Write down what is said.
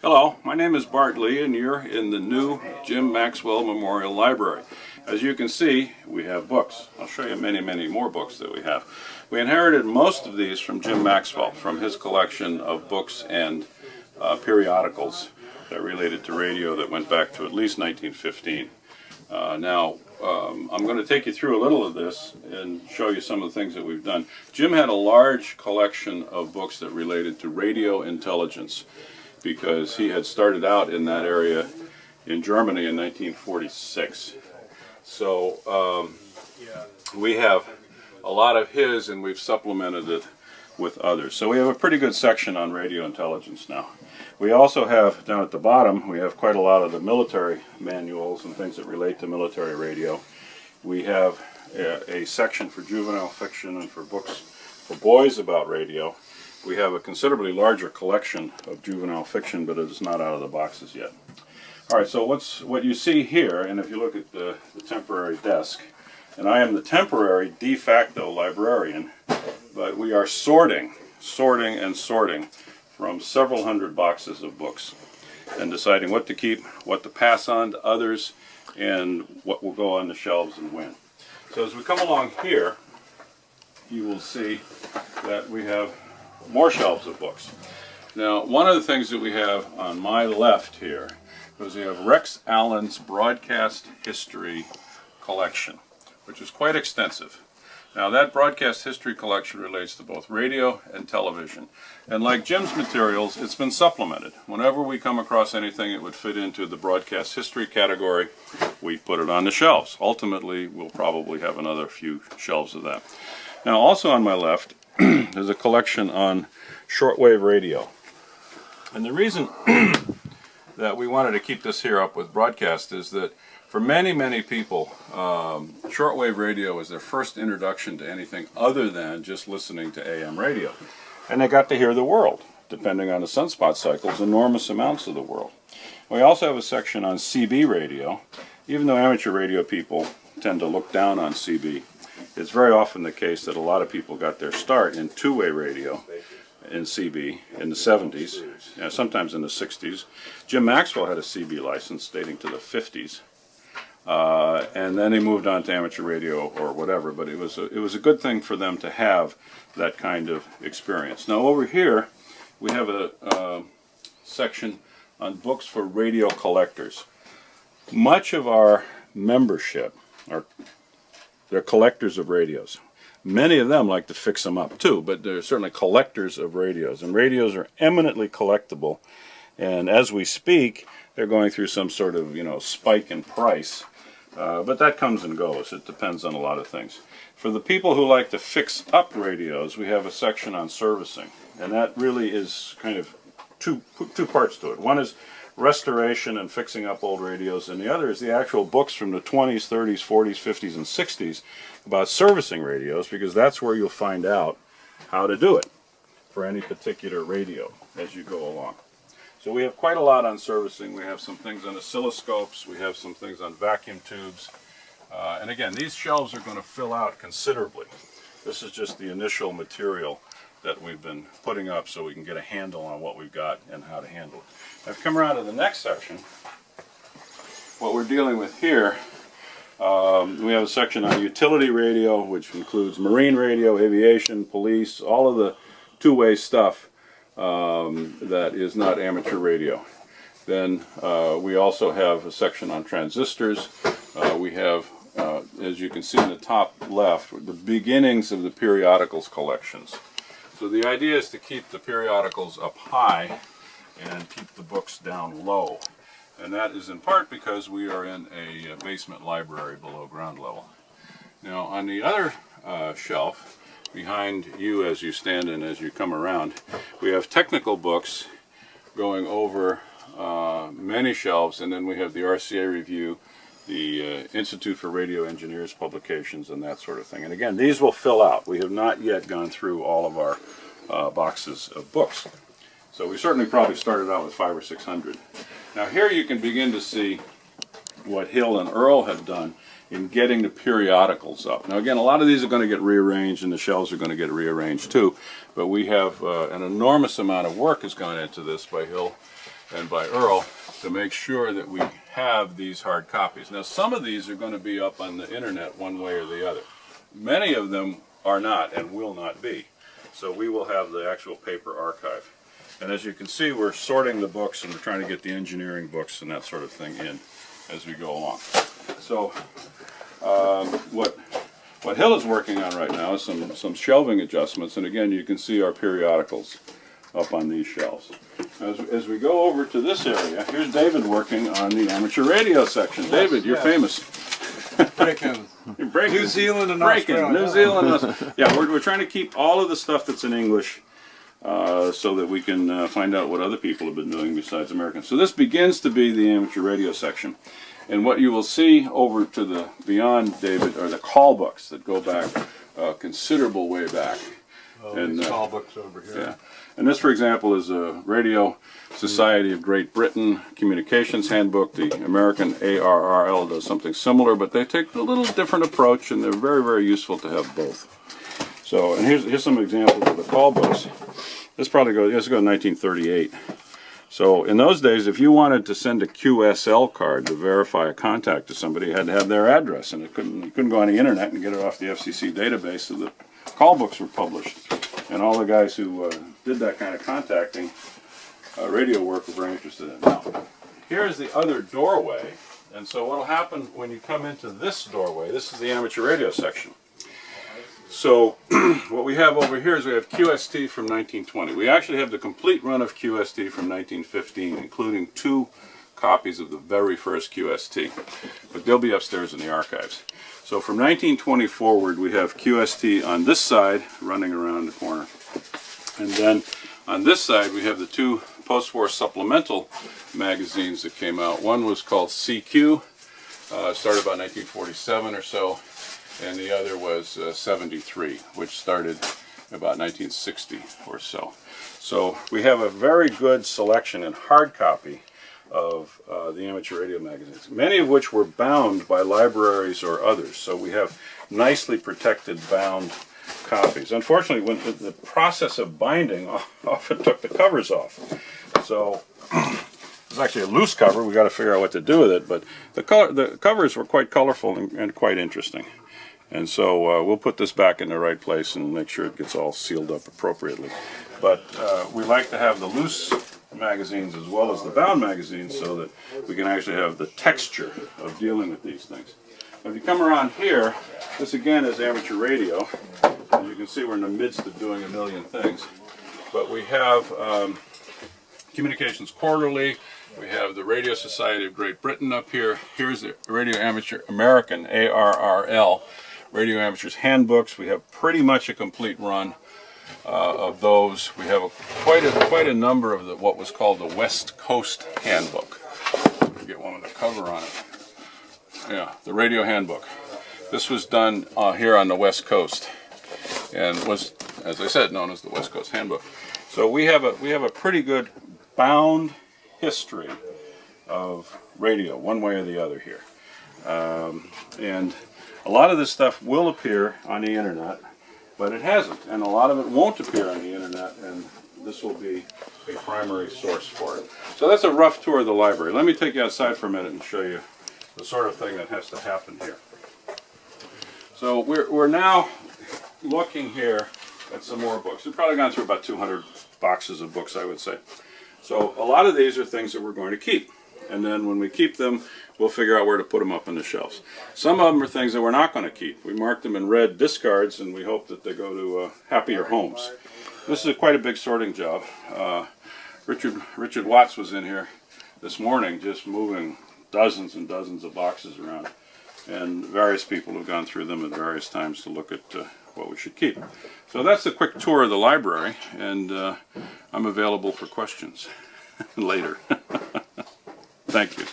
Hello, my name is Bart Lee and you're in the new Jim Maxwell Memorial Library. As you can see, we have books. I'll show you many more books that we have. We inherited most of these from Jim Maxwell, from his collection of books and periodicals that related to radio that went back to at least 1915. I'm going to take you through a little of this and show you some of the things that we've done. Jim had a large collection of books that related to radio intelligence, because he had started out in that area in Germany in 1946. So we have a lot of his and we've supplemented it with others. So we have a pretty good section on radio intelligence now. We also have, down at the bottom, we have quite a lot of the military manuals and things that relate to military radio. We have a section for juvenile fiction and for books for boys about radio. We have a considerably larger collection of juvenile fiction, but it is not out of the boxes yet. All right, so what you see here, and if you look at the temporary desk, and I am the temporary de facto librarian, but we are sorting from several hundred boxes of books and deciding what to keep, what to pass on to others, and what will go on the shelves and when. So as we come along here, you will see that we have more shelves of books. Now, one of the things that we have on my left here is we have Rex Allen's Broadcast History Collection, which is quite extensive. Now, that broadcast history collection relates to both radio and television. And like Jim's materials, it's been supplemented. Whenever we come across anything that would fit into the broadcast history category, we put it on the shelves. Ultimately, we'll probably have another few shelves of that. Now, also on my left, there's a collection on shortwave radio. And the reason that we wanted to keep this here up with broadcast is that for many people, shortwave radio was their first introduction to anything other than just listening to AM radio. And they got to hear the world, depending on the sunspot cycles, enormous amounts of the world. We also have a section on CB radio. Even though amateur radio people tend to look down on CB, it's very often the case that a lot of people got their start in two-way radio in CB in the 70s, sometimes in the 60s. Jim Maxwell had a CB license dating to the 50s, and then he moved on to amateur radio or whatever, but it was a good thing for them to have that kind of experience. Now over here we have a section on books for radio collectors. Much of our membership they're collectors of radios. Many of them like to fix them up too, but they're certainly collectors of radios. And radios are eminently collectible. And as we speak, they're going through some sort of, spike in price. But that comes and goes. It depends on a lot of things. For the people who like to fix up radios, we have a section on servicing. And that really is kind of two parts to it. One is restoration and fixing up old radios, and the other is the actual books from the 20s, 30s, 40s, 50s, and 60s about servicing radios, because that's where you'll find out how to do it for any particular radio as you go along. So we have quite a lot on servicing. We have some things on oscilloscopes, we have some things on vacuum tubes, and again, these shelves are going to fill out considerably. This is just the initial material that we've been putting up so we can get a handle on what we've got and how to handle it. I've come around to the next section. What we're dealing with here, we have a section on utility radio, which includes marine radio, aviation, police, all of the two-way stuff that is not amateur radio. Then we also have a section on transistors. We have, as you can see in the top left, the beginnings of the periodicals collections. So the idea is to keep the periodicals up high and keep the books down low. And that is in part because we are in a basement library below ground level. Now on the other shelf, behind you as you stand and as you come around, we have technical books going over many shelves, and then we have the RCA Review, the Institute for Radio Engineers publications, and that sort of thing. And again, these will fill out. We have not yet gone through all of our boxes of books. So we certainly probably started out with 500 or 600. Now here you can begin to see what Hill and Earl have done in getting the periodicals up. Now again, a lot of these are going to get rearranged and the shelves are going to get rearranged too, but we have an enormous amount of work has gone into this by Hill and by Earl to make sure that we have these hard copies. Now, some of these are going to be up on the internet one way or the other. Many of them are not and will not be. So we will have the actual paper archive. And as you can see, we're sorting the books and we're trying to get the engineering books and that sort of thing in as we go along. So what Hill is working on right now is some shelving adjustments, and again you can see our periodicals up on these shelves. As we go over to this area, here's David working on the amateur radio section. Yes, David, you're famous. Breaking. New Zealand and Australia. New Zealand. Yeah, we're trying to keep all of the stuff that's in English so that we can find out what other people have been doing besides Americans. So this begins to be the amateur radio section. And what you will see over to the beyond, David, are the call books that go back a considerable way back. Oh, and these call books over here. Yeah. And this, for example, is a Radio Society of Great Britain Communications Handbook. The American ARRL does something similar, but they take a little different approach, and they're very, very useful to have both. So, and here's some examples of the call books. This probably goes, let's go to 1938. So in those days, if you wanted to send a QSL card to verify a contact to somebody, you had to have their address, and you couldn't go on the internet and get it off the FCC database. So the call books were published, and all the guys who did that kind of contacting radio work were very interested in it. Now, here's the other doorway, and so what will happen when you come into this doorway, this is the amateur radio section. So what we have over here is we have QST from 1920. We actually have the complete run of QST from 1915, including 2 copies of the very first QST. But they'll be upstairs in the archives. So from 1920 forward, we have QST on this side running around the corner. And then on this side, we have the 2 post-war supplemental magazines that came out. One was called CQ, started about 1947 or so. And the other was 73, which started about 1960 or so. So we have a very good selection in hard copy of the amateur radio magazines, many of which were bound by libraries or others. So we have nicely protected bound copies. Unfortunately, when the process of binding often took the covers off. So it's actually a loose cover. We've got to figure out what to do with it. But the covers were quite colorful and quite interesting. And so we'll put this back in the right place and make sure it gets all sealed up appropriately. But we like to have the loose magazines as well as the bound magazines so that we can actually have the texture of dealing with these things. If you come around here, this again is amateur radio. As you can see, we're in the midst of doing a million things. But we have Communications Quarterly. We have the Radio Society of Great Britain up here. Here's the Radio Amateur American, ARRL. Radio Amateurs Handbooks. We have pretty much a complete run of those. We have quite a number of what was called the West Coast Handbook. Let me get one with the cover on it. Yeah, the Radio Handbook. This was done here on the West Coast, and was, as I said, known as the West Coast Handbook. So we have a pretty good bound history of radio, one way or the other here, and a lot of this stuff will appear on the internet, but it hasn't, and a lot of it won't appear on the internet, and this will be a primary source for it. So that's a rough tour of the library. Let me take you outside for a minute and show you the sort of thing that has to happen here. So we're now looking here at some more books. We've probably gone through about 200 boxes of books, I would say. So a lot of these are things that we're going to keep. And then when we keep them, we'll figure out where to put them up on the shelves. Some of them are things that we're not going to keep. We marked them in red discards, and we hope that they go to happier homes. This is quite a big sorting job. Richard Watts was in here this morning just moving dozens and dozens of boxes around. And various people have gone through them at various times to look at what we should keep. So that's a quick tour of the library, and I'm available for questions later. Thank you.